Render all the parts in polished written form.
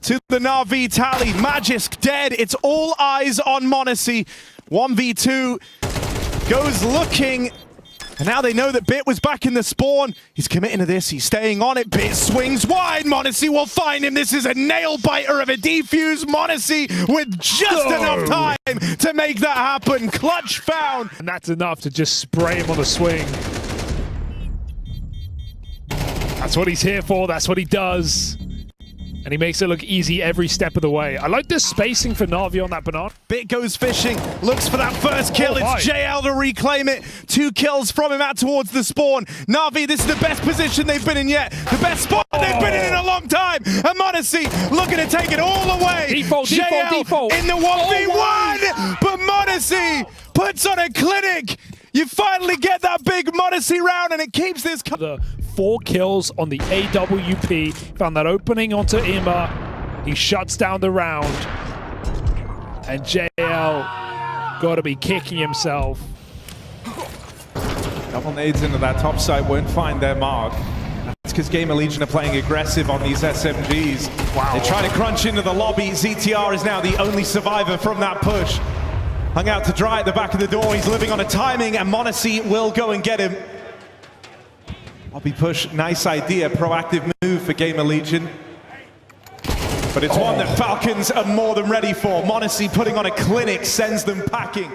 to the Na'Vi tally. Magisk dead. It's all eyes on m0NESY. 1v2 goes looking. And now they know that Bit was back in the spawn. He's committing to this. He's staying on it. Bit swings wide. m0NESY will find him. This is a nail-biter of a defuse. m0NESY with just enough time to make that happen. Clutch found. And that's enough to just spray him on the swing. That's what he's here for. That's what he does. And he makes it look easy every step of the way. I like the spacing for Na'Vi on that banana. Bit goes fishing, looks for that first kill. It's JL to reclaim it. 2 kills from him out towards the spawn. Na'Vi, this is the best position they've been in yet. The best spot they've been in a long time. And m0NESY looking to take it all the way. Default in the 1v1. But m0NESY puts on a clinic. You finally get that big m0NESY round, and it keeps this. The 4 kills on the AWP. Found that opening onto Ima. He shuts down the round. And JL got to be kicking himself. Double nades into that top side won't find their mark. That's because Gamer Legion are playing aggressive on these SMGs. Wow. They try to crunch into the lobby. ZTR is now the only survivor from that push. Hung out to dry at the back of the door. He's living on a timing, and m0NESY will go and get him. Lobby push, nice idea, proactive move for Gamer Legion. But it's one that Falcons are more than ready for. m0NESY putting on a clinic sends them packing.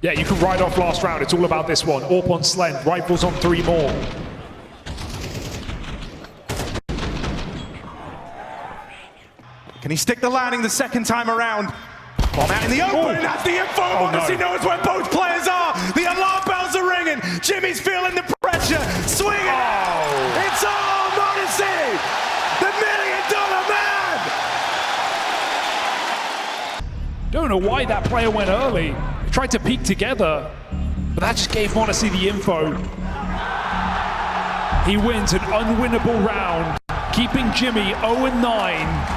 Yeah, you can ride off last round. It's all about this one. AWP on Slend, rifles on 3 more. Can he stick the landing the second time around? Bomb out in the open, and that's the info. m0NESY knows where both players are. The alarm bells are ringing. Jimmy's feeling the pressure. Swing it. It's all m0NESY, the $1 million man. Don't know why that player went early. They tried to peek together, but that just gave m0NESY the info. He wins an unwinnable round, keeping Jimmy 0-9.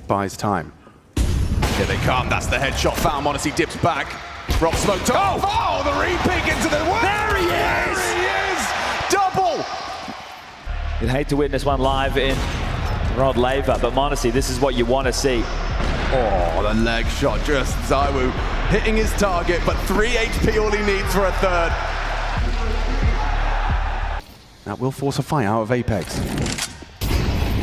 Buys time. Here they come. That's the headshot found. m0NESY dips back. Rob smoked off. Oh, the re-peek into the... There he is! There he is! Double! You'd hate to witness one live in Rod Laver, but m0NESY, this is what you want to see. Oh, the leg shot. Just Zywoo hitting his target, but 3 HP all he needs for a third. That will force a fight out of Apex.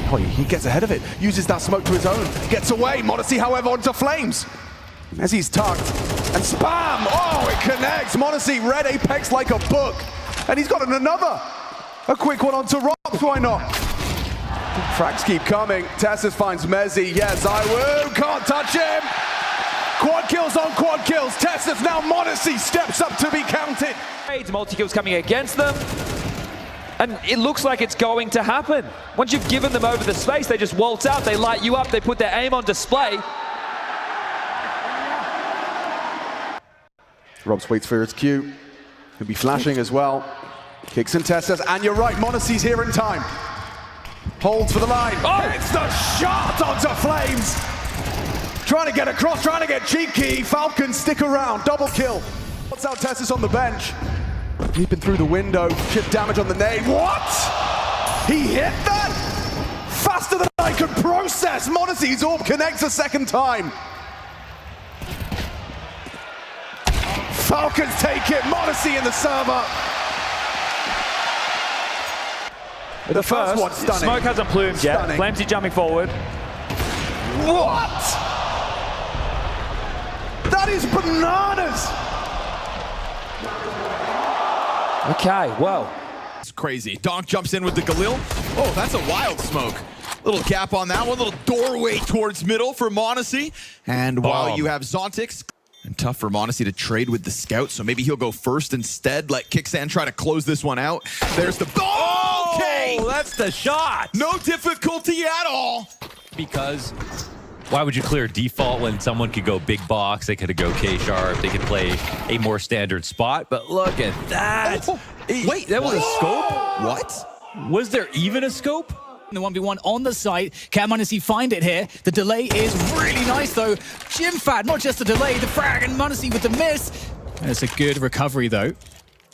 Oh, he gets ahead of it, uses that smoke to his own. Gets away. m0NESY, however, onto flames. As he's tucked. And spam! Oh, it connects. m0NESY read Apex like a book. And he's got another. A quick one onto Robs, why not? Frags keep coming. Tessus finds m0NESY. Yeah, Zywoo can't touch him. Quad kills on quad kills. Tessus now m0NESY steps up to be counted. Multi-kills coming against them. And it looks like it's going to happen. Once you've given them over the space, they just waltz out, they light you up, they put their aim on display. Robs waits for his cue. He'll be flashing as well. Kicks and Tessus, and you're right, m0NESY's here in time. Holds for the line. Oh, it's the shot onto flames. Trying to get across, trying to get cheeky. Falcons stick around, double kill. What's out Tessus on the bench? Leaping through the window. Chip damage on the nade. What? He hit that? Faster than I could process. m0NESY's AWP connects a second time. Falcons take it. m0NESY in the server. The first one, stunning. Smoke hasn't plumed yet. Flamesy jumping forward. What? That is bananas. Okay, well. It's crazy. Donk jumps in with the Galil. Oh, that's a wild smoke. Little gap on that one. Little doorway towards middle for m0NESY. And while you have Zontix, and tough for m0NESY to trade with the scout, so maybe he'll go first instead. Let Kickstand try to close this one out. There's the... Oh, okay! That's the shot! No difficulty at all. Because why would you clear default when someone could go big box, they could go K-sharp, they could play a more standard spot, but look at that! Oh, wait, that was a scope? What? Was there even a scope? The 1v1 on the site. Can m0NESY find it here? The delay is really nice though. Jimfad, not just the delay, the frag, and m0NESY with the miss. It's a good recovery, though,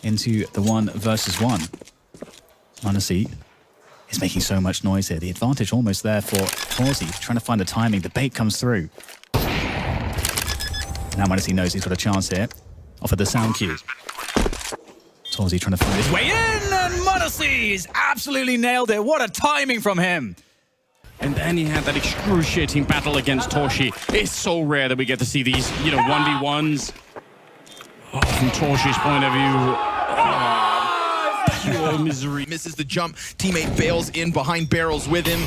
into the 1 versus 1. m0NESY is making so much noise here. The advantage almost there for Horsey, trying to find the timing. The bait comes through. Now m0NESY knows he's got a chance here. Offered the sound cue. Horsey trying to find his way in, and m0NESY's absolutely nailed it. What a timing from him. And then he had that excruciating battle against Torshi. It's so rare that we get to see these, 1v1s. Oh, from Torshi's point of view, pure misery. Misses the jump. Teammate bails in behind barrels with him.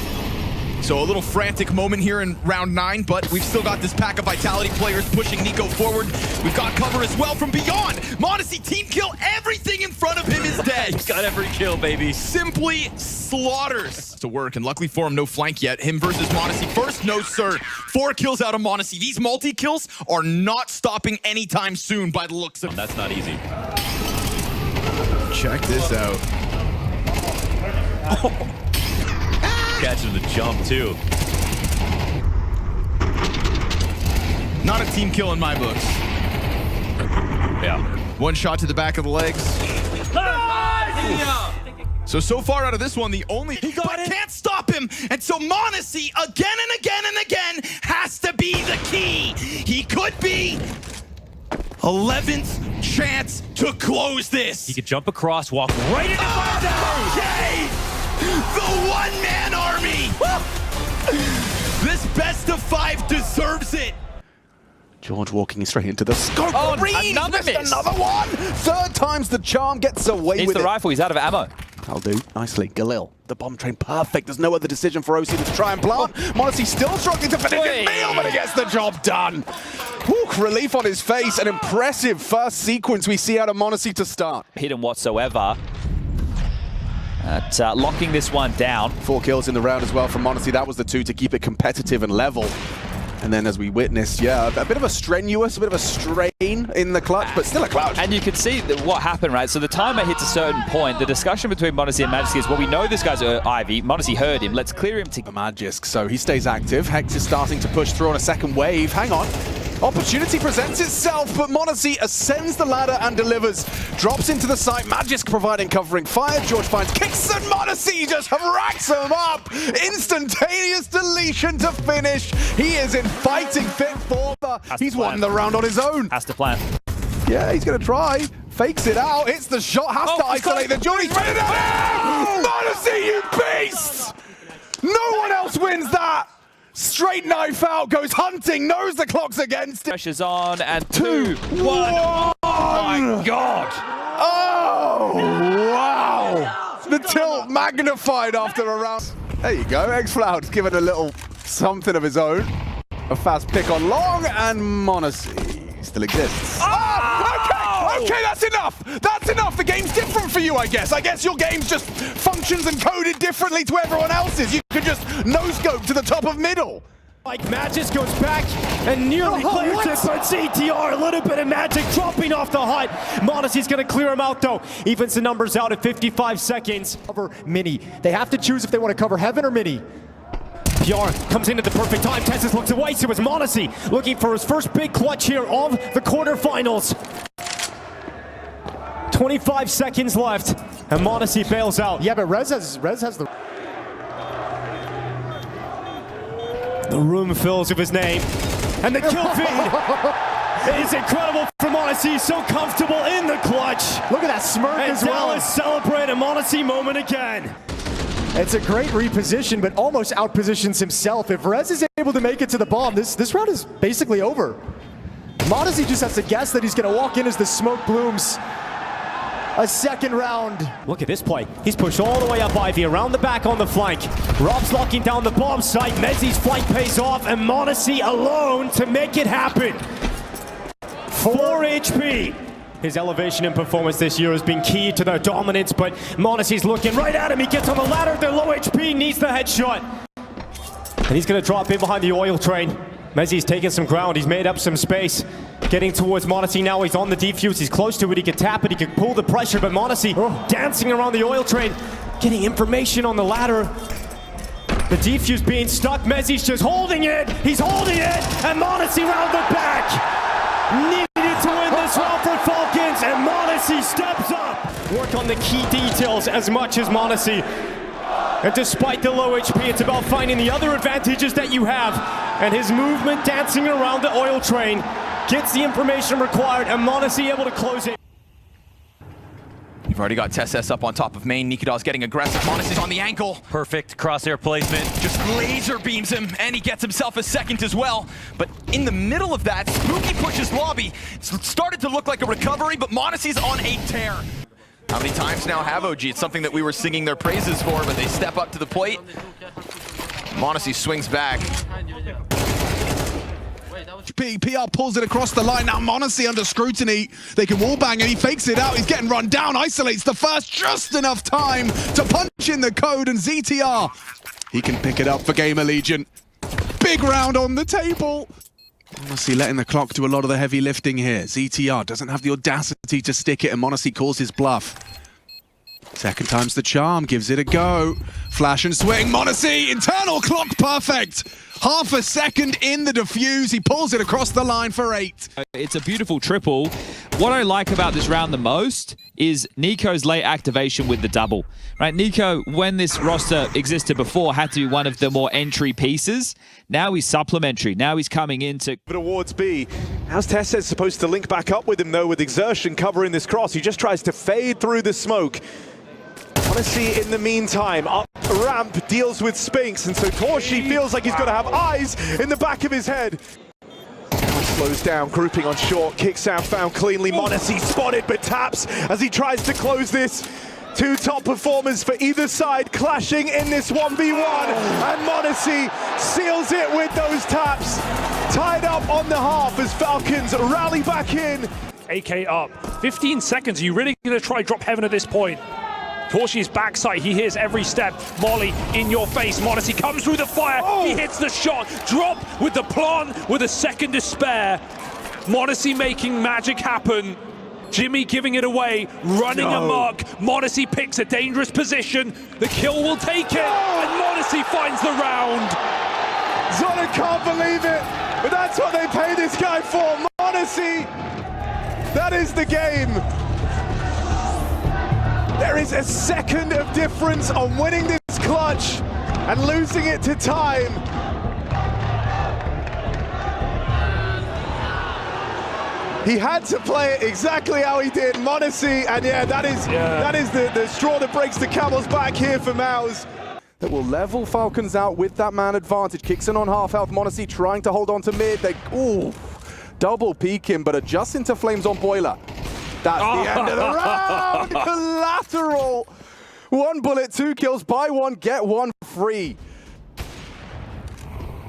So a little frantic moment here in round 9, but we've still got this pack of Vitality players pushing Nico forward. We've got cover as well from beyond. m0NESY team kill. Everything in front of him is dead. He's got every kill, baby. Simply slaughters to work, and luckily for him, no flank yet. Him versus m0NESY. First, no sir. 4 kills out of m0NESY. These multi-kills are not stopping anytime soon by the looks of it. That's not easy. Check this out. Catching the jump, too. Not a team kill in my books. Yeah. 1 shot to the back of the legs. So far out of this one, the only... But can't stop him! And so m0NESY, again and again and again, has to be the key! He could be 11th chance to close this! He could jump across, walk right into Okay! The one-man army! This best of 5 deserves it! George walking straight into the scope. Oh, Reed another missed miss. another one. 3rd time's the charm, gets away Needs with the it. rifle, he's out of ammo. That'll do. Nicely. Galil, the bomb train, perfect. There's no other decision for OC to try and plant. m0NESY still struggling to finish his meal, but he gets the job done. Whew, relief on his face. An impressive first sequence we see out of m0NESY to start. Hidden whatsoever. Locking this one down. 4 kills in the round as well from m0NESY. That was the 2 to keep it competitive and level. And then as we witnessed, yeah, a bit of a strenuous, a bit of a strain in the clutch, but still a clutch. And you can see what happened, right? So the timer hits a certain point. The discussion between m0NESY and m0NESY is, well, we know this guy's Ivy. m0NESY heard him. Let's clear him to Magisk, so he stays active. Hex is starting to push through on a second wave. Hang on. Opportunity presents itself, but m0NESY ascends the ladder and delivers. Drops into the site. Magisk providing covering fire. George finds kicks, and m0NESY just racks him up. Instantaneous deletion to finish. He is in fighting fit for the... He's won the round on his own. Has to plan. Yeah, he's going to try. Fakes it out. Hits the shot. Has to isolate the Jordy. He's ready to m0NESY, you beast! No one else wins that. Straight knife out, goes hunting, knows the clock's against it. Pressure's on, and 2, 1. Oh my God. Oh, wow. The tilt magnified after a round. There you go, xFloud's given a little something of his own. A fast pick on long, and m0NESY still exists. Okay, that's enough. That's enough. The game's different for you, I guess. I guess your game just functions and coded differently to everyone else's. You can just no-scope to the top of middle. Like Magisk goes back and nearly clears it, but CTR, a little bit of magic dropping off the hut. m0NESY's gonna clear him out though. Evens the numbers out at 55 seconds. Cover Mini. They have to choose if they want to cover Heaven or Mini. PR comes in at the perfect time. Tessus looks away, so it's m0NESY looking for his first big clutch here of the quarterfinals. 25 seconds left, and m0NESY bails out. Yeah, but Rez has the... The room fills with his name, and the kill feed is incredible for m0NESY. He's so comfortable in the clutch. Look at that smirk and as well. Dallas celebrate a m0NESY moment again. It's a great reposition, but almost outpositions himself. If Rez is able to make it to the bomb, this round is basically over. m0NESY just has to guess that he's going to walk in as the smoke blooms. A second round. Look at this play. He's pushed all the way up Ivy, around the back on the flank. Rob's locking down the bomb site. m0NESY's flank pays off, and m0NESY alone to make it happen. 4 HP. His elevation and performance this year has been key to their dominance, but m0NESY's looking right at him. He gets on the ladder. They're low HP, needs the headshot. And he's going to drop in behind the oil train. m0NESY's taking some ground. He's made up some space. Getting towards m0NESY now. He's on the defuse. He's close to it. He can tap it. He can pull the pressure, but m0NESY dancing around the oil train, getting information on the ladder. The defuse being stuck. m0NESY's just holding it. He's holding it, and m0NESY round the back. Needed to win this round for Falcons, and m0NESY steps up. Work on the key details as much as m0NESY. And despite the low HP, it's about finding the other advantages that you have. And his movement dancing around the oil train gets the information required, and m0NESY able to close it. You've already got TeSeS up on top of main. Nikidar's getting aggressive. m0NESY's on the ankle. Perfect crosshair placement. Just laser beams him, and he gets himself a second as well. But in the middle of that, Spooky pushes Lobby. Started to look like a recovery, but m0NESY's on a tear. How many times now have OG? It's something that we were singing their praises for, but they step up to the plate. m0NESY swings back. PR pulls it across the line. Now m0NESY under scrutiny. They can wallbang and he fakes it out. He's getting run down. Isolates the first. Just enough time to punch in the code. And ZTR, he can pick it up for Gamer Legion. Big round on the table. m0NESY letting the clock do a lot of the heavy lifting here. ZTR doesn't have the audacity to stick it, and m0NESY calls his bluff. Second time's the charm, gives it a go. Flash and swing, m0NESY, internal clock perfect. Half a second in the defuse, he pulls it across the line for 8. It's a beautiful triple. What I like about this round the most is NiKo's late activation with the double. Right, NiKo, when this roster existed before, had to be one of the more entry pieces. Now he's supplementary. Now he's coming into towards B. How's TeSeS supposed to link back up with him though, with Exertion covering this cross? He just tries to fade through the smoke. m0NESY in the meantime, up ramp, deals with Spinks, and so Torshi feels like he's got to have eyes in the back of his head. Slows down, grouping on short, kicks out, found cleanly. m0NESY spotted, but taps as he tries to close this. Two top performers for either side clashing in this 1v1, and m0NESY seals it with those taps. Tied up on the half as Falcons rally back in. AK up. 15 seconds. Are you really going to try drop heaven at this point? Torshi's backside, he hears every step. Molly in your face. m0NESY comes through the fire. He hits the shot. Drop with the plant with a second to spare. m0NESY making magic happen. Jimmy giving it away, running amok. m0NESY picks a dangerous position. The kill will take it, and m0NESY finds the round. Zona can't believe it, but that's what they pay this guy for. m0NESY, that is the game. There is a second of difference on winning this clutch and losing it to time. He had to play it exactly how he did, m0NESY, and yeah, that is the straw that breaks the camel's back here for MOUZ. That will level Falcons out with that man advantage. Kicks in on half health. m0NESY trying to hold on to mid. They double peek him, but adjust into flames on Boiler. That's the end of the round. Collateral. 1 bullet, 2 kills. Buy 1, get 1 free.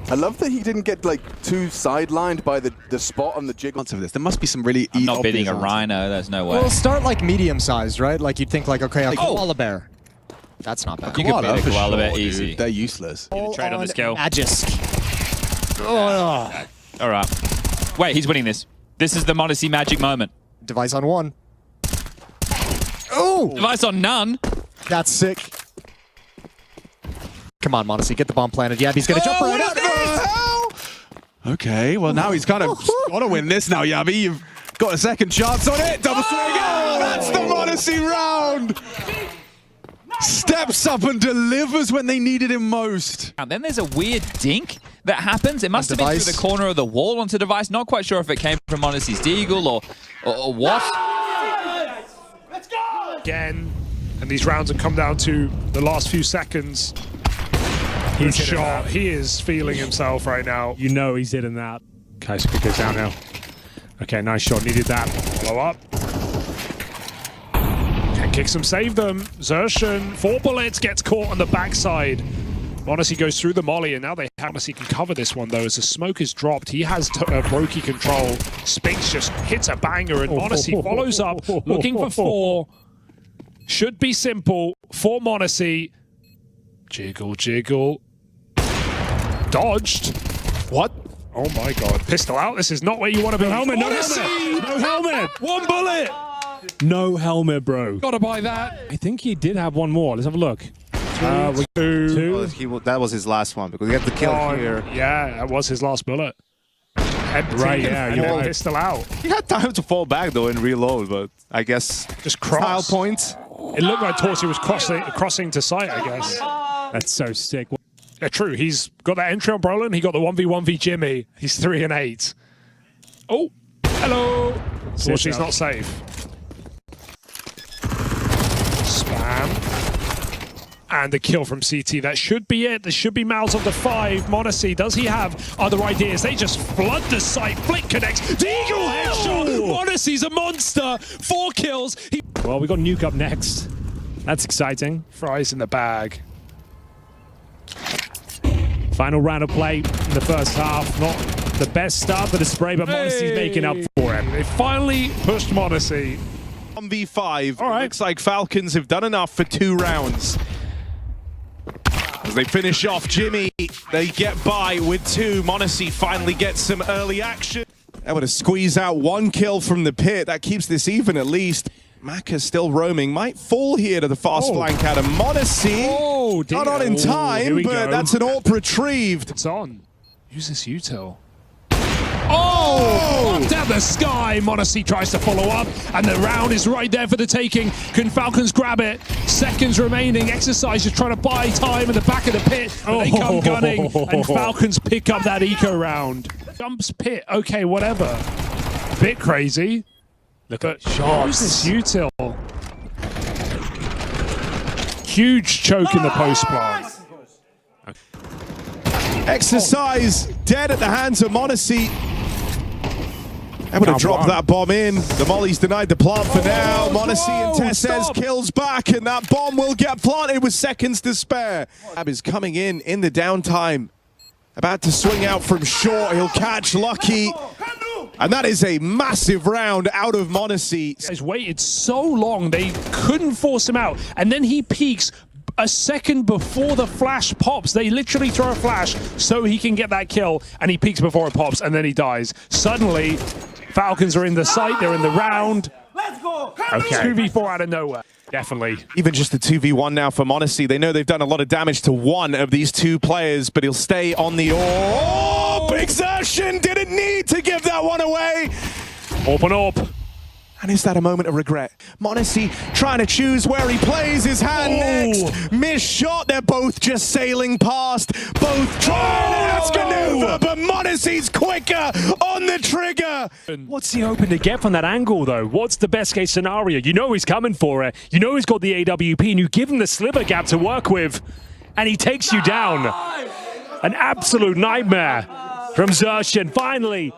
I love that he didn't get like too sidelined by the spot on the jiggle. Of this, there must be some really. I'm not bidding a Rhino. There's no way. Well, start like medium sized, right? Like you'd think like, okay, a koala bear. That's not bad. You could bid a koala bear easy. Dude, they're useless. Trade on this kill. Magisk. All right. Wait, he's winning this. This is the m0NESY magic moment. Device on 1. Oh! Device on none. That's sick. Come on, m0NESY, get the bomb planted. Yeah, he's gonna jump right out. Okay, well now he's kind of got to win this now, Yabby. You've got a second chance on it. Double swing. Oh, that's the m0NESY round. Steps up and delivers when they needed him most. And then there's a weird dink that happens. It must have been through the corner of the wall onto Device. Not quite sure if it came from m0NESY's deagle or what. Let's go! Again, and these rounds have come down to the last few seconds. He's shot. He is feeling himself right now. You know he's hitting that. Okay, so it goes down now. Okay, nice shot. Needed that. Blow up. Can kick some, save them. Xertion, 4 bullets, gets caught on the backside. m0NESY goes through the molly, and now m0NESY can cover this one, though, as the smoke is dropped. He has Brokey control. Spinks just hits a banger, and m0NESY follows up, looking for 4. Should be simple for m0NESY. Jiggle, jiggle. Dodged. What? Oh my god. Pistol out. This is not where you want to be. No helmet, no helmet. No helmet. 1 bullet. No helmet, bro. Gotta buy that. I think he did have 1 more. Let's have a look. 2. That was his last one because he had the kill here. Yeah, that was his last bullet. empty. Right, yeah, and you're then right. pistol out. He had time to fall back though and reload, but I guess Just style cross. points. It looked like Torsi was crossing to sight, I guess. That's so sick. Yeah, true. He's got that entry on Brolin. He got the 1v1v Jimmy. He's 3 and 8. Oh, hello. Torsi's not safe. Spam. And the kill from CT. That should be it. There should be Mals of the 5. m0NESY, does he have other ideas? They just flood the site. Flick connects. Deagle headshot. m0NESY's a monster. 4 kills. Well, we got Nuke up next. That's exciting. Fries in the bag. Final round of play in the first half. Not the best start for the spray, but m0NESY's making up for it. They finally pushed m0NESY. 1v5. All right. Looks like Falcons have done enough for 2 rounds. As they finish off Jimmy, they get by with 2. m0NESY finally gets some early action. Able to squeeze out 1 kill from the pit. That keeps this even at least. Maka's still roaming. Might fall here to the fast flank out of m0NESY. Not on in time, but that's an AWP retrieved. It's on. Use this util. Oh! Up down the sky. m0NESY tries to follow up, and the round is right there for the taking. Can Falcons grab it? Seconds remaining. Exercise just trying to buy time in the back of the pit. But they come gunning, and Falcons pick up that eco round. Jumps pit. Okay, whatever. Bit crazy. Look at shots. Use this util. Huge choke in the post plant. Exercise dead at the hands of m0NESY. Able to drop that bomb in. The molly's denied the plant for now. m0NESY and Tessez kills back, and that bomb will get planted with seconds to spare. Ab is coming in the downtime. About to swing out from short. He'll catch Lucky. And that is a massive round out of m0NESY. He's waited so long, they couldn't force him out. And then he peeks a second before the flash pops. They literally throw a flash so he can get that kill, and he peeks before it pops, and then he dies. Suddenly, Falcons are in the site, they're in the round. Let's go! Okay. 2v4 out of nowhere. Definitely. Even just a 2v1 now for m0NESY. They know they've done a lot of damage to one of these 2 players, but he'll stay on the exertion. Didn't need to give that one away. Open up. And is that a moment of regret? m0NESY trying to choose where he plays his hand next. Missed shot. They're both just sailing past. Both trying to outmaneuver, but m0NESY's quicker on the trigger. What's he hoping to get from that angle, though? What's the best case scenario? You know he's coming for it. You know he's got the AWP, and you give him the sliver gap to work with, and he takes you down. An absolute nightmare from Xerxen. Finally.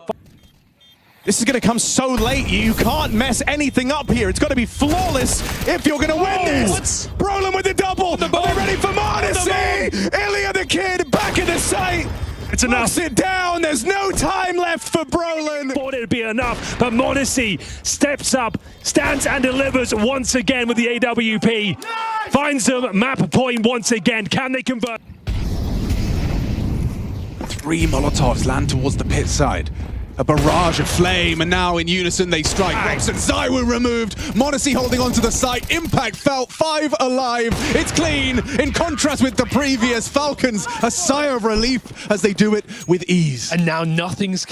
This is going to come so late. You can't mess anything up here. It's got to be flawless if you're going to win this. Brolin with the double. Are they ready for m0NESY? Ilya the Kid back in the site. It's enough. Knocks it down. There's no time left for Brolin. Thought it'd be enough, but m0NESY steps up, stands and delivers once again with the AWP. Finds them, map point once again. Can they convert? 3 Molotovs land towards the pit side. A barrage of flame, and now in unison they strike. Rops and Zywoo removed. m0NESY holding onto the site. Impact felt. 5 alive. It's clean. In contrast with the previous, Falcons a sigh of relief as they do it with ease. And now nothing's...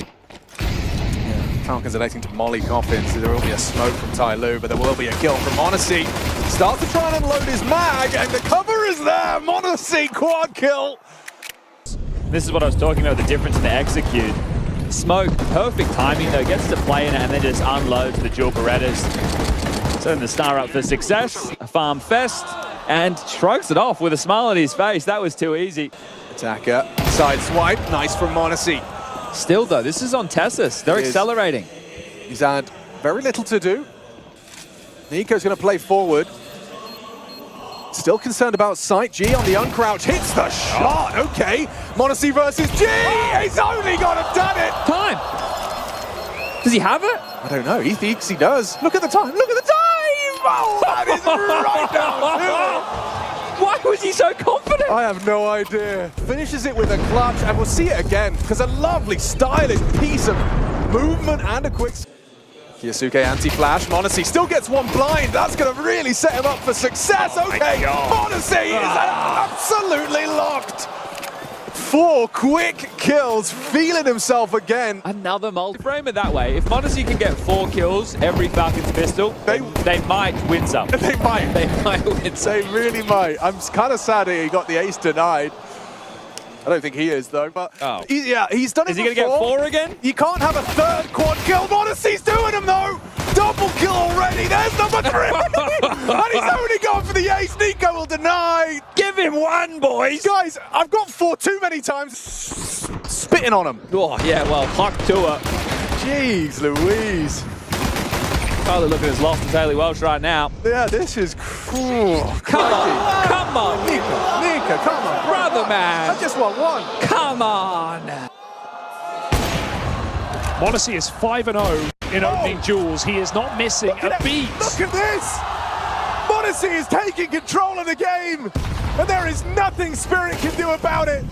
Falcons electing to molly coffins. There will be a smoke from Tyloo, but there will be a kill from m0NESY. Starts to try and unload his mag, and the cover is there. m0NESY quad kill. This is what I was talking about, the difference in the execute. Smoke, perfect timing though, gets to play in it and then just unloads the dual Berettas. Setting the star up for success, a farm fest, and shrugs it off with a smile on his face. That was too easy. Attacker, side swipe, nice from m0NESY. Still though, this is on Tessus. They're accelerating. He's had very little to do. NiKo's going to play forward. Still concerned about sight. G on the uncrouch, hits the shot. Okay, m0NESY versus G. He's only got done it. Time. Does he have it? I don't know. He thinks he does. Look at the time. Look at the time. Oh, that is right down to it. Why was he so confident? I have no idea. Finishes it with a clutch, and we'll see it again because a lovely, stylish piece of movement and a quick. Kyosuke anti-flash. m0NESY still gets one blind. That's going to really set him up for success. Okay, m0NESY is absolutely locked. 4 quick kills, feeling himself again. Another multi-framer that way. If m0NESY can get 4 kills every Falcons pistol, they might win some. They might. They might win some. They really might. I'm kind of sad he got the ace denied. I don't think he is, though. But he's done it before. Is he going to get 4 again? You can't have a 3rd quad kill. m0NESY's doing him, though. Double kill already. There's number 3. And he's only gone for the ace. NiKo will deny. Give him 1, boys. Guys, I've got 4 too many times. Spitting on him. Oh, yeah, well, Huck to her. Jeez Louise. Probably looking as lost as Haley Welsh right now. Yeah, this is cruel. Come on. NiKo, come on. Brother, man. I just want 1. Come on. m0NESY is 5-0 in opening duels. He is not missing a beat. Look at this. m0NESY is taking control of the game, and there is nothing Spirit can do about it.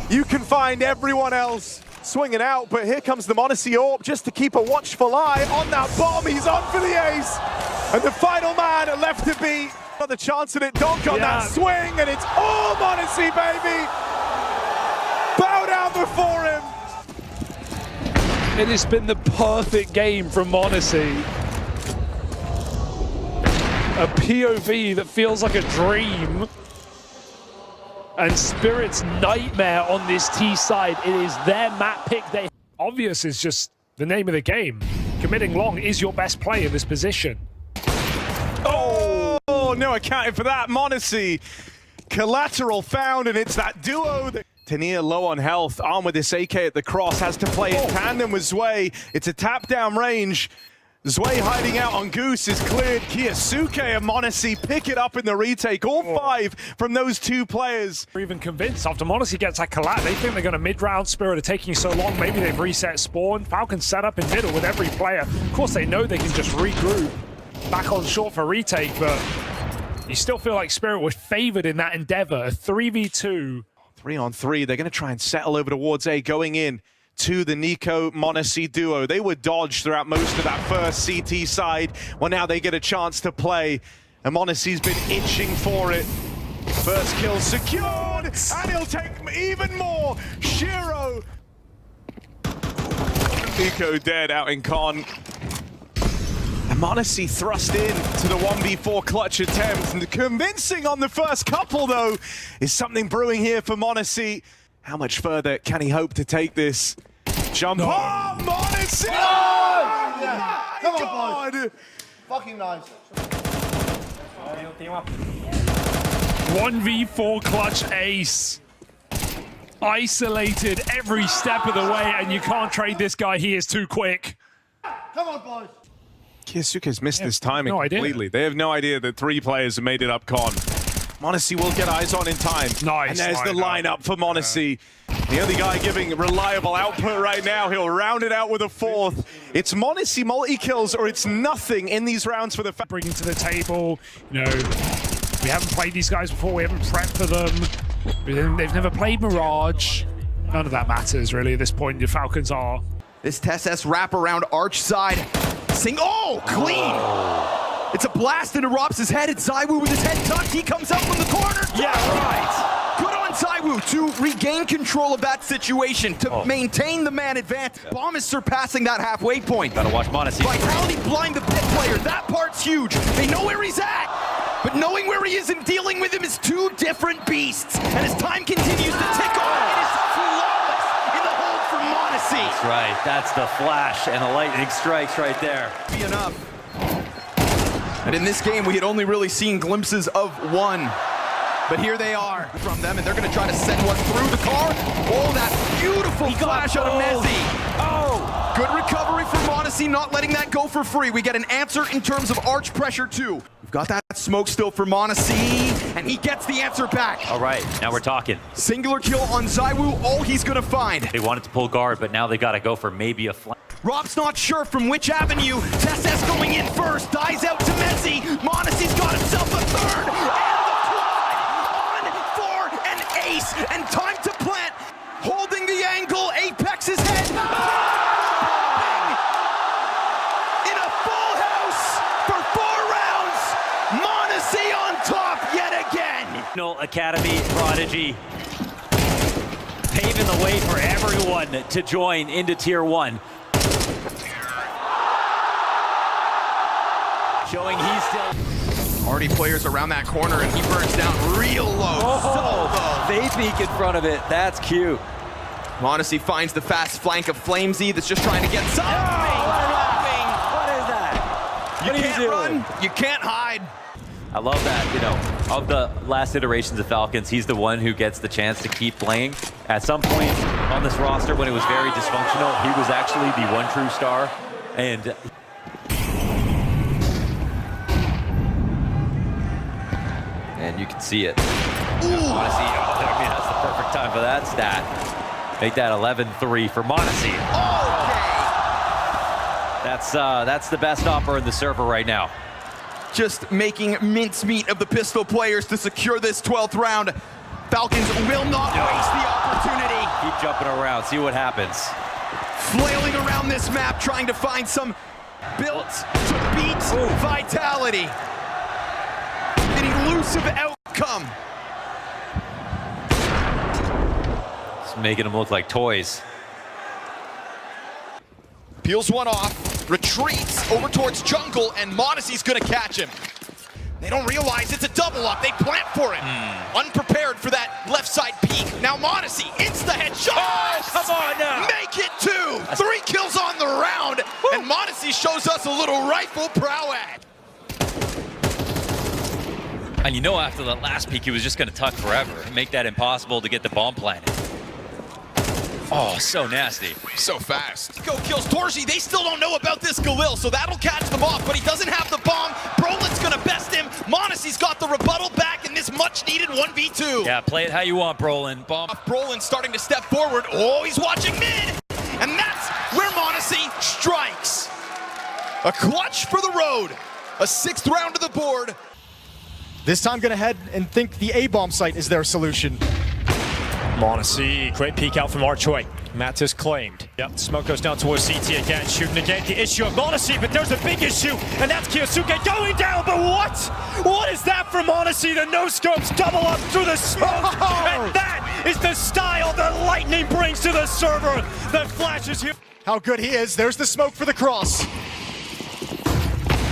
You can find everyone else swinging out, but here comes the m0NESY AWP just to keep a watchful eye on that bomb. He's on for the ace, and the final man left to beat. Another chance at it, Donk on that swing, and it's all m0NESY, baby. Bow down before him. It has been the perfect game from m0NESY. A POV that feels like a dream. And Spirit's nightmare on this T side. It is their map pick. Obvious is just the name of the game. Committing long is your best play in this position. Oh, no accounting for that. m0NESY collateral found, and it's that duo that Tania low on health, armed with this AK at the cross, has to play in tandem with Zwei. It's a tap down range. Zwei hiding out on Goose is cleared. Kiyasuke and m0NESY pick it up in the retake. All 5 from those 2 players. They're even convinced after m0NESY gets that collat, they think they're going to mid-round. Spirit are taking so long. Maybe they've reset spawn. Falcons set up in middle with every player. Of course, they know they can just regroup back on short for retake, but you still feel like Spirit was favored in that endeavor. A 3v2. 3-on-3. They're going to try and settle over towards A, going in to the NiKo m0NESY duo. They were dodged throughout most of that first CT side. Well, now they get a chance to play, and m0NESY's been itching for it. First kill secured, and he'll take even more. Shiro. NiKo dead out in con. And m0NESY thrust in to the 1v4 clutch attempt. And convincing on the first couple, though, is something brewing here for m0NESY. How much further can he hope to take this? Jump. Oh, m0NESY! Oh, come on, boys. Fucking nice. 1v4 clutch ace. Isolated every step of the way, and you can't trade this guy. He is too quick. Come on, boys. Kiyasuke's missed this timing completely. They have no idea that 3 players have made it up con. m0NESY will get eyes on in time. Nice. And there's the lineup for m0NESY. The only guy giving reliable output right now. He'll round it out with a 4th. It's m0NESY multi-kills or it's nothing in these rounds for the... Bringing to the table, you know, we haven't played these guys before. We haven't prepped for them. They've never played Mirage. None of that matters, really, at this point. The Falcons are. This TSS wrap around arch side. Oh, clean! It's a blast into Rop's head. It's ZywOo with his head tucked. He comes up from the corner. Yeah, right. Good on ZywOo to regain control of that situation, to maintain the man advantage. Bomb is surpassing that halfway point. Gotta watch m0NESY. Vitality blind the pit player. That part's huge. They know where he's at. But knowing where he is and dealing with him is 2 different beasts. And as time continues to tick on, it is flawless in the hold for m0NESY. That's right. That's the flash and the lightning strikes right there. Be enough. And in this game, we had only really seen glimpses of 1. But here they are from them, and they're going to try to send one through the car. Oh, that beautiful flash out of m0NESY. Oh, good recovery for m0NESY, not letting that go for free. We get an answer in terms of arch pressure, too. We've got that smoke still for m0NESY, and he gets the answer back. All right, now we're talking. Singular kill on ZywOo, all he's going to find. They wanted to pull guard, but now they got to go for maybe a flank. Rob's not sure from which avenue. TSS going in first, dies out to m0NESY. m0NESY's got himself a 3rd, and the quad on for an ace. And time to plant, holding the angle, Apex's head. In a full house for 4 rounds. m0NESY on top yet again. No Academy prodigy. paving the way for everyone to join into Tier 1. Showing he's still... Already players around that corner, and he burns down real low. Oh, they peek in front of it. That's cute. m0NESY finds the fast flank of flamesy that's just trying to get some. What is that? You can't run, you can't hide. I love that, you know, of the last iterations of Falcons, he's the one who gets the chance to keep playing. At some point on this roster, when it was very dysfunctional, he was actually the one true star. And you can see it. m0NESY, I mean, that's the perfect time for that stat. Make that 11-3 for m0NESY. Okay. That's the best offer in the server right now. Just making mincemeat of the pistol players to secure this 12th round. Falcons will not waste the opportunity. Keep jumping around, see what happens. Flailing around this map, trying to find some built to beat Vitality. An elusive outcome. It's making them look like toys. Peels one off, retreats over towards jungle, and m0NESY's gonna catch him. They don't realize it's a double up. They plant for him. Unprepared for that left side peek. Now m0NESY, insta headshot. Oh, come on now. Make it 2. 3 kills on the round. And m0NESY shows us a little rifle prowess. And you know, after the last peek, he was just going to tuck forever and make that impossible to get the bomb planted. Oh, so nasty. So fast. Go kills Torshi. They still don't know about this Galil, so that'll catch them off, but he doesn't have the bomb. Brolin's gonna best him. m0NESY's got the rebuttal back in this much-needed 1v2. Yeah, play it how you want, Brolin. Bomb. Brolin starting to step forward. Oh, he's watching mid. And that's where m0NESY strikes. A clutch for the road. A 6th round to the board. This time gonna head and think the A-bomb site is their solution. m0NESY, great peek out from Archway. Matt is claimed. Yep, smoke goes down towards CT again, shooting again. The issue of m0NESY, but there's a big issue, and that's Kiyosuke going down, but what? What is that for m0NESY? The no-scopes double up through the smoke, and that is the style that Lightning brings to the server that flashes here. How good he is. There's the smoke for the cross.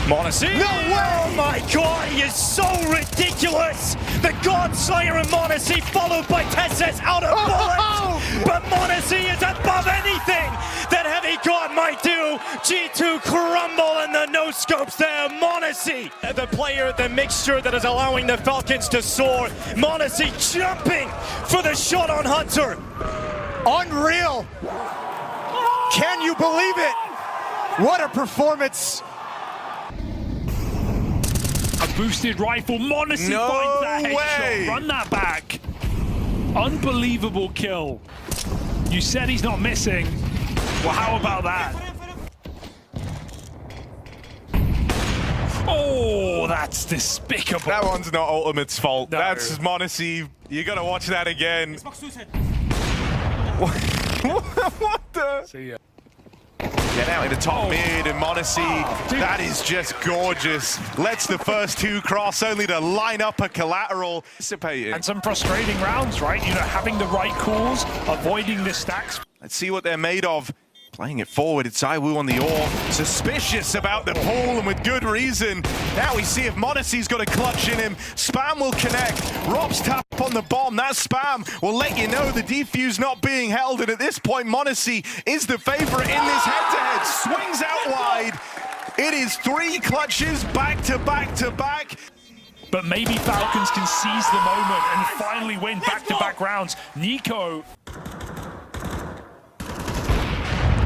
m0NESY? No way! Oh my god, he is so ridiculous! The Godslayer and m0NESY followed by Tesses out of bullets! But m0NESY is above anything that Heavy God might do! G2 crumble and the no-scopes there, m0NESY! The player, the mixture that is allowing the Falcons to soar. m0NESY jumping for the shot on Hunter! Unreal! Can you believe it? What a performance! A boosted rifle. m0NESY finds that headshot. Run that back. Unbelievable kill. You said he's not missing. Well, how about that? Oh, that's despicable. That one's not Ultimate's fault. No. That's m0NESY. You gotta watch that again. What the? See ya. Get out into top mid, and m0NESY, that is just gorgeous. Lets the first 2 cross, only to line up a collateral. And some frustrating rounds, right? You know, having the right calls, avoiding the stacks. Let's see what they're made of. Playing it forward, it's Iwu on the ore. Suspicious about the pull, and with good reason. Now we see if m0NESY's got a clutch in him. Spam will connect. Rob's tap on the bomb. That Spam will let you know the defuse not being held. And at this point, m0NESY is the favorite in this head-to-head. Swings out wide. It is 3 clutches back to back to back. But maybe Falcons can seize the moment and finally win back-to-back rounds. NiKo.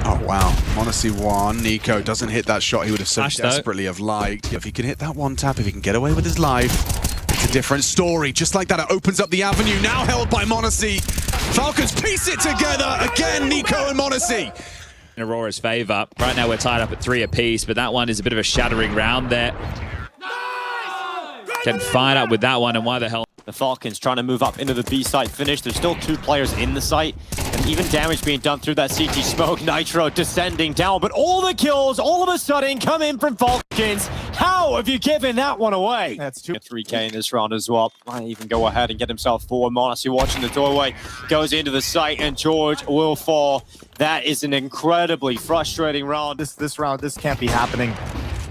Oh, wow. m0NESY won. NiKo doesn't hit that shot he would have so desperately have liked. If he can hit that one tap, if he can get away with his life, it's a different story. Just like that, it opens up the avenue. Now held by m0NESY. Falcons piece it together. Again, NiKo and m0NESY. In Aurora's favor. Right now we're tied up at 3 apiece, but that one is a bit of a shattering round there. Getting fired up with that one, and why the hell? The Falcons trying to move up into the B site finish. There's still 2 players in the site, and even damage being done through that CT smoke. Nitro descending down, but all the kills all of a sudden come in from Falcons. How how have you given that one away? That's 3K in this round as well. Might even go ahead and get himself forward. m0NESY watching the doorway, goes into the site, and George will fall. That is an incredibly frustrating round. This round, this can't be happening.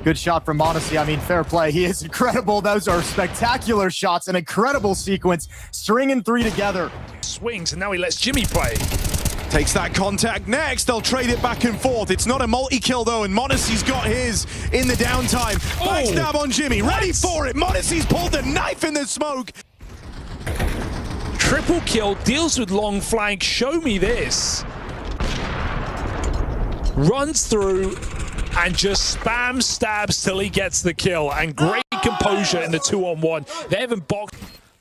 Good shot from m0NESY. I mean, fair play. He is incredible. Those are spectacular shots, an incredible sequence, stringing 3 together. Swings, and now he lets Jimmy play. Takes that contact next. They'll trade it back and forth. It's not a multi-kill though, and m0NESY's got his in the downtime. Backstab on Jimmy. Ready for it. m0NESY's pulled the knife in the smoke. Triple kill, deals with long flank. Show me this. Runs through and just spam stabs till he gets the kill. And great composure in the 2-on-1. They haven't boxed.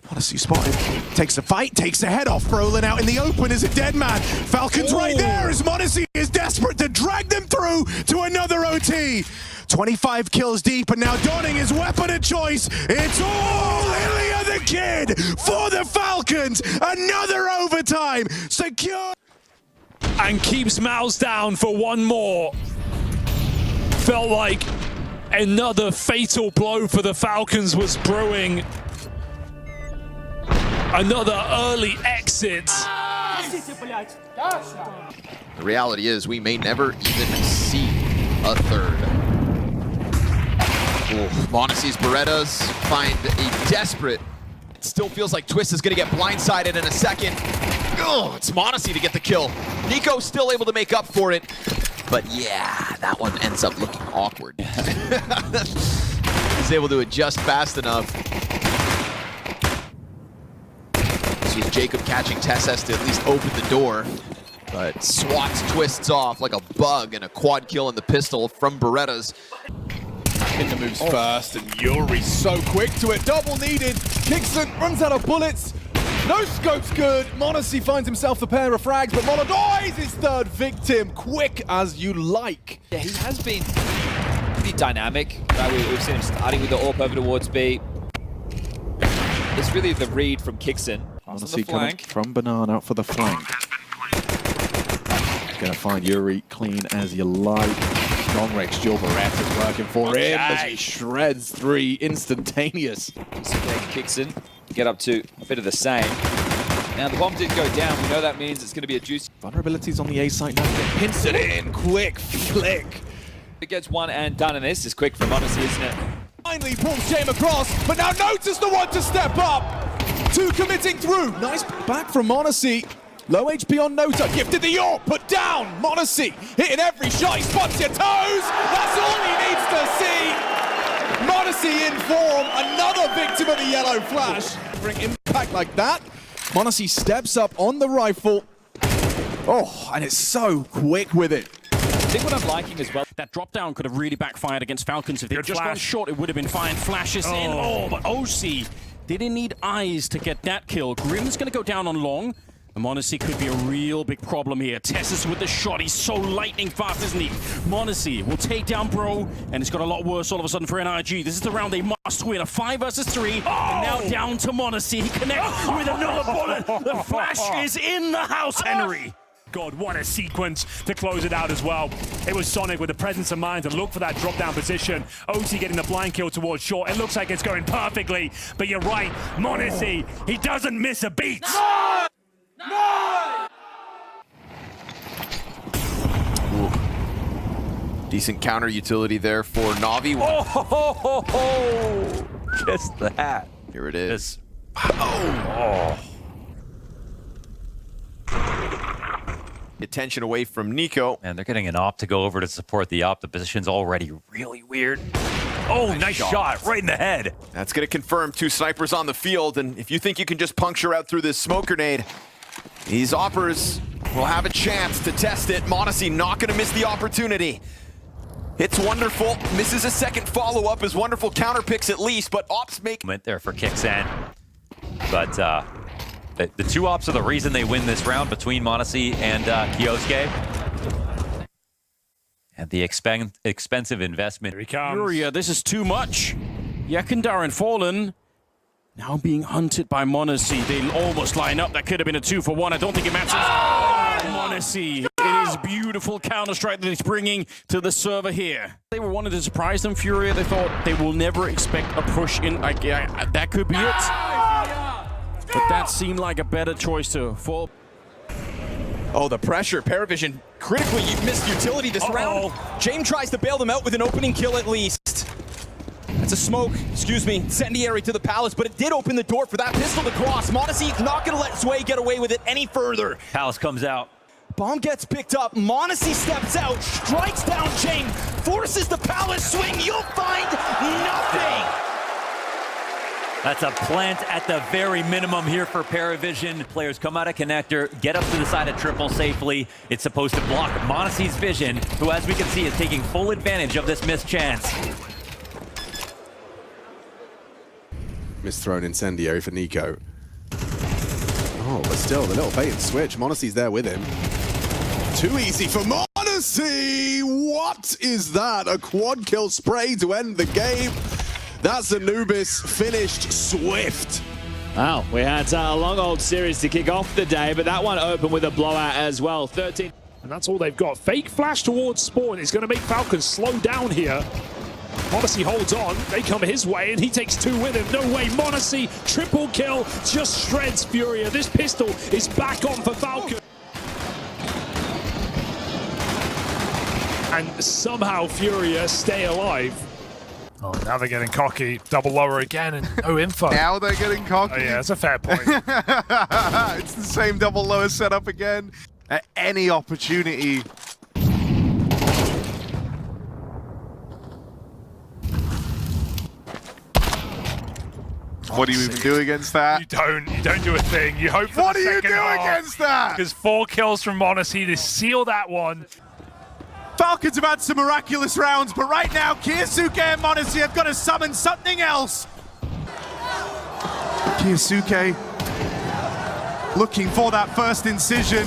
m0NESY spotted. Takes a fight, takes the head off. Brolin out in the open is a dead man. Falcons right there as m0NESY is desperate to drag them through to another OT. 25 kills deep, and now donning his weapon of choice. It's all Ilya the Kid for the Falcons. Another overtime. Secure. And keeps Mouse down for one more. Felt like another fatal blow for the Falcons was brewing. Another early exit. The reality is we may never even see a third. m0NESY's Berettas find a desperate. It still feels like Twist is going to get blindsided in a second. Oh, it's m0NESY to get the kill. NiKo still able to make up for it. But yeah, that one ends up looking awkward. He's able to adjust fast enough. This was Jacob catching TeSS to at least open the door. But swats Twists off like a bug, and a quad kill in the pistol from Berettas. In the moves first, and Yuri's so quick to it. Double needed. Kixon runs out of bullets. No scope's good. m0NESY finds himself a pair of frags, but m0NESY is his third victim. Quick as you like. Yeah, he has been pretty dynamic. Right? We've seen him starting with the AWP over towards B. It's really the read from Kixon. m0NESY coming from Banana out for the flank. Gonna find Yuri clean as you like. Gonrex Dual Berettas working for him as he shreds 3 instantaneous. So Kixon get up to a bit of the same. Now the bomb did go down. We know that means it's going to be a juicy. Vulnerabilities on the A site now. Pints it in, quick flick. It gets one and done, and this is quick for m0NESY, isn't it? Finally pulls Jame across, but now Nota's the one to step up. 2 committing through. Nice back from m0NESY. Low HP on Nota, gifted the AWP, put down. m0NESY hitting every shot, he spots your toes. That's all he needs to see. m0NESY in form, another victim of the yellow flash. Bring impact like that. m0NESY steps up on the rifle. Oh, and it's so quick with it. I think what I'm liking as well, that drop down could have really backfired against Falcons. If they'd just gone short, it would have been fine. Flashes in. Oh, but OC didn't need eyes to get that kill. Grim's going to go down on long. m0NESY could be a real big problem here. TeSS with the shot. He's so lightning fast, isn't he? m0NESY will take down Bro, and it's got a lot worse all of a sudden for NIG. This is the round they must win. A 5 versus 3, and now down to m0NESY. He connects with another bullet. The flash is in the house, Henry. God, what a sequence to close it out as well. It was Sonic with the presence of mind to look for that drop-down position. OT getting the blind kill towards short. It looks like it's going perfectly, but you're right, m0NESY, he doesn't miss a beat. No! Decent counter utility there for Na'Vi. Oh, just that. Here it is. Attention away from NiKo. And they're getting an op to go over to support the op. The position's already really weird. Oh, nice shot right in the head. That's going to confirm 2 snipers on the field. And if you think you can just puncture out through this smoke grenade, these oppers will have a chance to test it. m0NESY not going to miss the opportunity. It's wonderful. Misses a second follow-up as wonderful counter picks at least, but ops make... Went there for Kixon. But the 2 ops are the reason they win this round between m0NESY and Kiosuke. And the expensive investment. Here he comes. Furia, this is too much. Yakandar and Fallen now being hunted by m0NESY. They almost line up. That could have been a 2-for-1. I don't think it matters. m0NESY It is beautiful Counter-Strike that he's bringing to the server here. They were wanting to surprise them, Furia. They thought they will never expect a push in. Like, yeah, that could be it. But that seemed like a better choice to fall. Oh, the pressure. Paravision critically missed utility this round. James tries to bail them out with an opening kill at least. That's a smoke, excuse me, incendiary to the Palace, but it did open the door for that pistol to cross. m0NESY not going to let Sway get away with it any further. Palace comes out. Bomb gets picked up. m0NESY steps out, strikes down James, forces the Palace swing. You'll find nothing. That's a plant at the very minimum here for Paravision. Players come out of connector, get up to the side of triple safely. It's supposed to block m0NESY's vision, who, as we can see, is taking full advantage of this missed chance. Misthrown incendiary for NiKo. Oh, but still, the little bait and switch. m0NESY's there with him. Too easy for m0NESY! What is that? A quad kill spray to end the game. That's Anubis finished swift. Wow, we had a long old series to kick off the day, but that one opened with a blowout as well. 13. And that's all they've got. Fake flash towards Spawn is going to make Falcons slow down here. m0NESY holds on, they come his way, and he takes two with him. No way, m0NESY, triple kill, just shreds Furia. This pistol is back on for Falcon. And somehow Furia stay alive. Oh, now they're getting cocky. Double lower again and no info. Now they're getting cocky. Oh, yeah, that's a fair point. It's the same double lower setup again. At any opportunity. What do you even do against that? You don't do a thing. You hope for what the second do you do half, against that? Because 4 kills from m0NESY to seal that one. Falcons have had some miraculous rounds, but right now, Kyosuke and m0NESY have got to summon something else. Kyosuke looking for that first incision.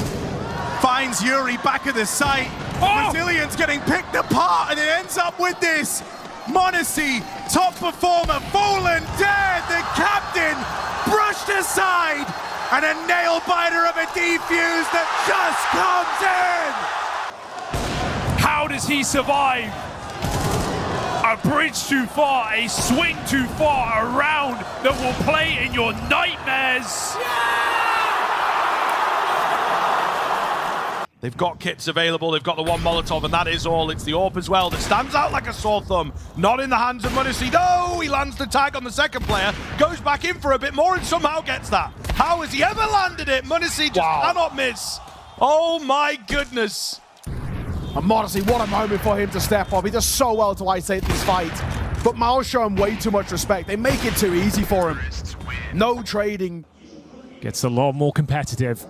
Finds Yuri back at the site. Brazilian's getting picked apart, and it ends up with this. m0NESY, top performer, fallen dead. The captain brushed aside, and a nail-biter of a defuse that just comes in. How does he survive? A bridge too far, a swing too far, a round that will play in your nightmares. They've got kits available, they've got the one Molotov, and that is all. It's the AWP as well that stands out like a sore thumb. Not in the hands of m0NESY. No, he lands the tag on the second player, goes back in for a bit more and somehow gets that. How has he ever landed it? m0NESY just cannot miss. Oh my goodness. And m0NESY, what a moment for him to step up. He does so well to isolate this fight. But Mao show him way too much respect. They make it too easy for him. No trading. Gets a lot more competitive.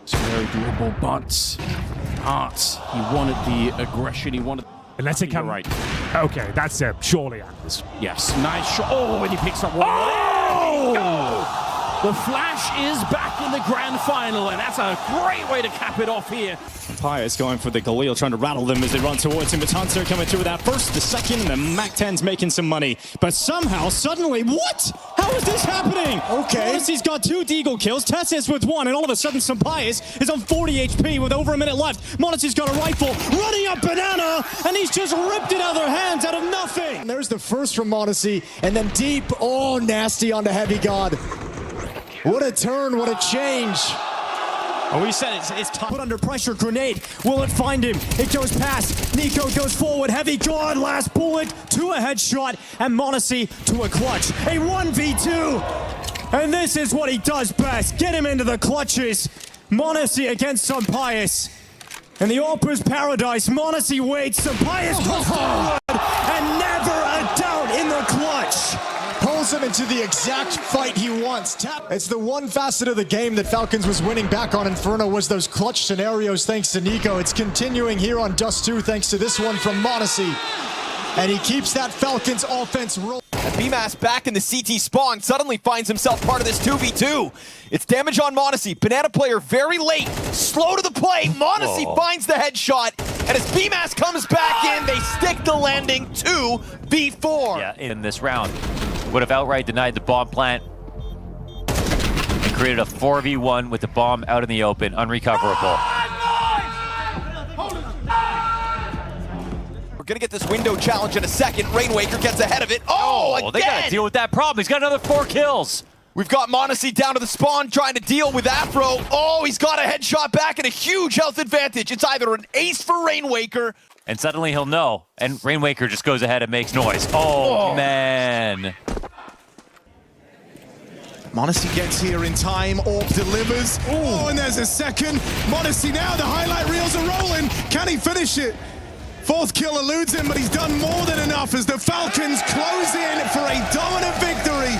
It's very doable, but Arts, he wanted the aggression, he wanted... And let's it come right. Okay, that's surely Anders. Yes, nice shot. Oh, and he picks up one. Oh! The Flash is back in the grand final, and that's a great way to cap it off here. Pius going for the Galil, trying to rattle them as they run towards him. It's Hunter coming through with that first, the second, and the MAC-10's making some money. But somehow, suddenly, what? How is this happening? Okay. m0NESY's got 2 Deagle kills, Tessis with 1, and all of a sudden, Pius is on 40 HP with over a minute left. m0NESY's got a rifle, running up Banana, and he's just ripped it out of their hands out of nothing. And there's the first from m0NESY, and then deep, oh, nasty onto Heavy God. What a turn, what a change. Oh, we said it's tough. Put under pressure, grenade. Will it find him? It goes past. NiKo goes forward. Heavy God, last bullet to a headshot. And m0NESY to a clutch. A 1v2. And this is what he does best. Get him into the clutches. m0NESY against Pius. And the AWP's paradise. m0NESY waits. Pius goes forward. And never a doubt in the clutch. Pulls him into the exact fight he wants. It's the one facet of the game that Falcons was winning back on Inferno was those clutch scenarios thanks to NiKo. It's continuing here on Dust 2 thanks to this one from m0NESY. And he keeps that Falcons offense rolling. BMAS back in the CT spawn suddenly finds himself part of this 2v2. It's damage on m0NESY. Banana player very late, slow to the play. m0NESY finds the headshot, and as BMAS comes back in, they stick the landing 2v4. Yeah, in this round. Would have outright denied the bomb plant and created a 4v1 with the bomb out in the open, unrecoverable. Gonna get this window challenge in a second. Rainwaker gets ahead of it. Oh, again! They gotta deal with that problem. He's got another 4 kills. We've got m0NESY down to the spawn trying to deal with Afro. Oh, he's got a headshot back and a huge health advantage. It's either an ace for Rainwaker. And suddenly he'll know. And Rainwaker just goes ahead and makes noise. Oh, man. m0NESY gets here in time. Orb delivers. Oh, and there's a second. m0NESY now, the highlight reels are rolling. Can he finish it? 4th kill eludes him, but he's done more than enough as the Falcons close in for a dominant victory.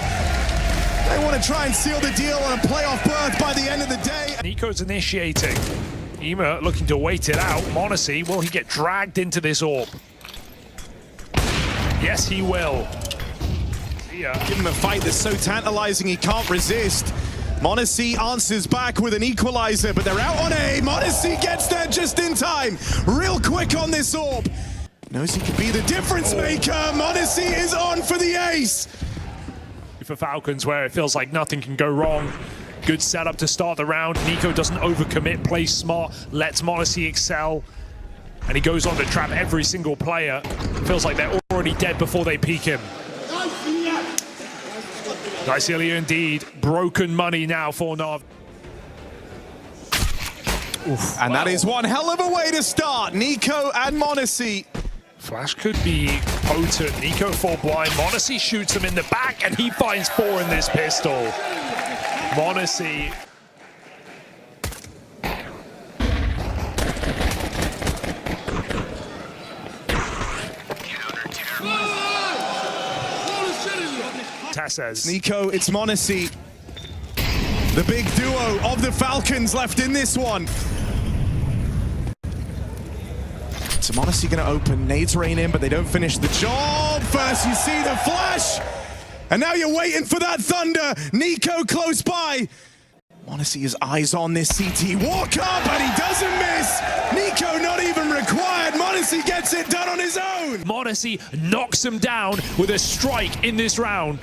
They want to try and seal the deal on a playoff berth by the end of the day. NiKo's initiating. Ema looking to wait it out. m0NESY, will he get dragged into this orb? Yes, he will. Give him a fight that's so tantalizing he can't resist. m0NESY answers back with an equalizer, but they're out on A. m0NESY gets there just in time. Real quick on this orb. Knows he could be the difference maker. m0NESY is on for the ace. For Falcons, where it feels like nothing can go wrong. Good setup to start the round. NiKo doesn't overcommit, plays smart, lets m0NESY excel. And he goes on to trap every single player. Feels like they're already dead before they peek him. Dicillia indeed. Broken money now for Nav. And that is one hell of a way to start. NiKo and m0NESY. Flash could be potent. NiKo 4 blind. m0NESY shoots him in the back, and he finds 4 in this pistol. m0NESY. Says. NiKo, it's m0NESY. The big duo of the Falcons left in this one. So m0NESY gonna open, nades rain in, but they don't finish the job. First you see the flash, and now you're waiting for that thunder. NiKo close by. m0NESY has eyes on this CT. Walk up, and he doesn't miss. NiKo not even required. m0NESY gets it done on his own. m0NESY knocks him down with a strike in this round.